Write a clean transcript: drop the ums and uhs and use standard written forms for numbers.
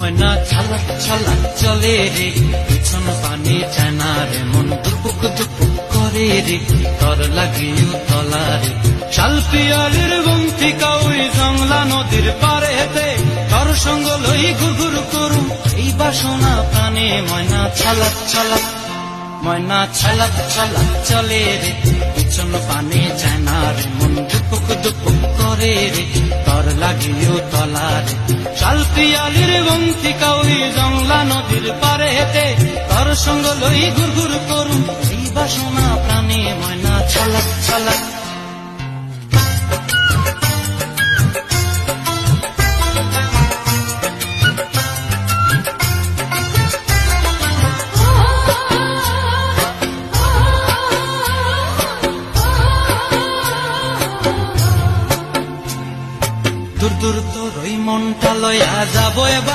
ময়না ছালাক ছালাক চলে রে, পিছন পানি চায় না রে, মন দুপুক দুপুক করে রে, তর লাগিও তলা রে। শালপিয়ালির বন্তিকা ওই জংলা নদীর পারে হেতে, তর সঙ্গ লই ঘুরঘুর করুম এই বাসনা প্রাণে। ময়না ছালাক ছালাক, ময়না ছালাক ছালাক চলে রে, পিছন পানি চায় না রে, মন দুপুক দুপুক করে রে, তর লাগিও তলা রে। শালপিয়ালির বন্তিকা ওই জংলা নদীর পারে হেতে, তর সঙ্গ লই ঘুরঘুর করুম এই বাসনা প্রাণে। ময়না ছালাক ছালাক। দূর দূর তোর ওই মনটা লইয়া যাবো এবার।